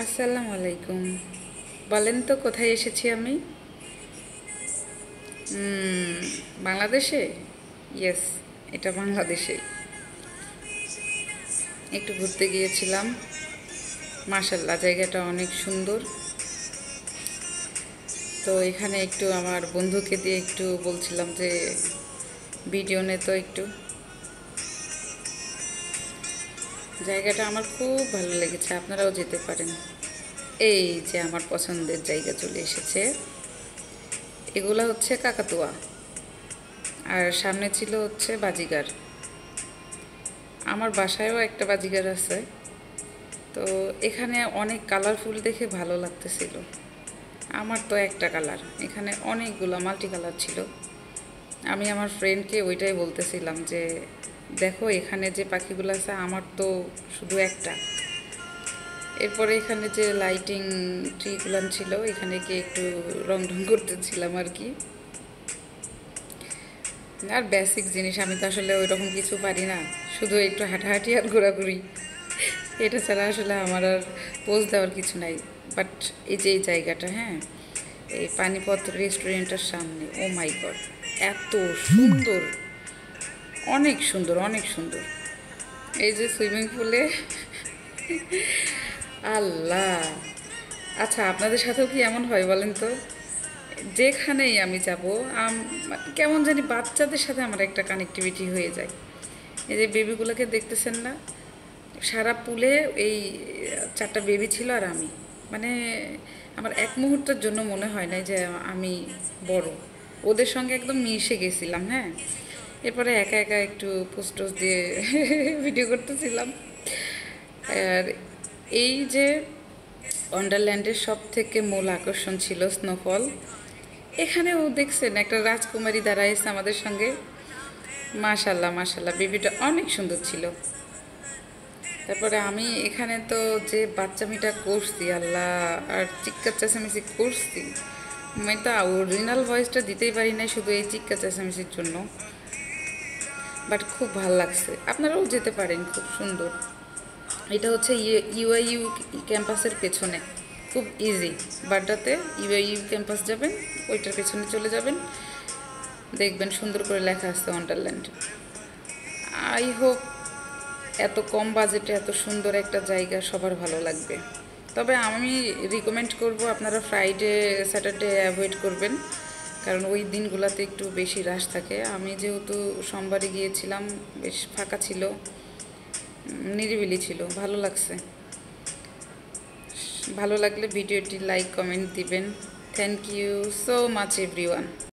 আসসালামু আলাইকুম। বলেন তো কোথায় এসেছি আমি? বাংলাদেশে। ইয়েস, এটা বাংলাদেশে। একটু ঘুরতে গিয়েছিলাম। মাশাল্লাহ, জায়গাটা অনেক সুন্দর। তো এখানে একটু আমার বন্ধুকে দিয়ে একটু বলছিলাম যে ভিডিও নে তো একটু। জায়গাটা আমার খুব ভালো লেগেছে, আপনারাও যেতে পারেন। এই যে আমার পছন্দের জায়গা চলে এসেছে। এগুলা হচ্ছে কাকাতুয়া, আর সামনে ছিল হচ্ছে বাজিগার। আমার বাসায়ও একটা বাজিগার আছে। তো এখানে অনেক কালারফুল দেখে ভালো লাগতেছিল। আমার তো একটা কালার, এখানে অনেকগুলো মাল্টি কালার ছিল। আমি আমার ফ্রেন্ডকে ওইটাই বলতেছিলাম যে দেখো এখানে যে পাখিগুলো আছে আমার তো শুধু একটা। এরপরে এখানে যে লাইটিং ট্রিগুলো ছিল এখানে গিয়ে একটু রং ঢং করতেছিলাম আর কি। আর বেসিক জিনিস, আমি তো আসলে ওই রকম কিছু পারি না, শুধু একটু হাঁটাহাঁটি আর ঘোরাঘুরি, এটা ছাড়া আসলে আমার আর পোজ দেওয়ার কিছু নাই। বাট এই যে এই জায়গাটা, হ্যাঁ, এই পানিপথ রেস্টুরেন্টের সামনে, ও মাই গড, এত সুন্দর, অনেক সুন্দর, অনেক সুন্দর। এই যে সুইমিং পুলে, আল্লাহ। আচ্ছা, আপনাদের সাথেও কি এমন হয় বলেন তো? যেখানেই আমি যাব, কেমন জানি বাচ্চাদের সাথে আমার একটা কানেক্টিভিটি হয়ে যায়। এই যে বেবিগুলোকে দেখতেছেন না, সারা পুলে এই চারটা বেবি ছিল আর আমি, মানে আমার এক মুহূর্তের জন্য মনে হয় না যে আমি বড়, ওদের সঙ্গে একদম মিশে গেছিলাম। হ্যাঁ, এরপরে একা একা একটু পোস্টোস দিয়ে ভিডিও করতেছিলাম। আর এই যে ওয়ান্ডারল্যান্ডের সব থেকে মূল আকর্ষণ ছিল স্নোফল। এখানেও দেখছেন একটা রাজকুমারী দাঁড়াইছে আমাদের সঙ্গে। মাশাল্লাহ মাশাল্লাহ, বেবিটা অনেক সুন্দর ছিল। তারপরে আমি এখানে তো যে বাচ্চামিটা করছি আল্লাহ, আর চিৎকার চেঁচামেচি করছি, আমি তো অরিজিনাল ভয়েসটা দিতেই পারি নাই শুধু এই চিৎকার চেঁচামেচির জন্য। বাট খুব ভাল লাগছে, আপনারাও যেতে পারেন, খুব সুন্দর। এটা হচ্ছে ইউআইইউ ক্যাম্পাসের পেছনে, খুব ইজি। বাড্ডাতে ইউআইইউ ক্যাম্পাস যাবেন, ওইটার পেছনে চলে যাবেন, দেখবেন সুন্দর করে লেখা আছে ওয়ান্ডারল্যান্ড। আই হোপ এত কম বাজেটে এত সুন্দর একটা জায়গা সবার ভালো লাগবে। তবে আমি রিকমেন্ড করব আপনারা ফ্রাইডে স্যাটারডে অ্যাভয়েড করবেন, কারণ ওই দিনগুলোতে একটু বেশি রাশ থাকে। আমি যেহেতু সোমবারে গিয়েছিলাম, বেশ ফাঁকা ছিল, নিরিবিলি ছিল, ভালো লাগছে। ভালো লাগলে ভিডিওটি লাইক কমেন্ট দিবেন। Thank you so much everyone.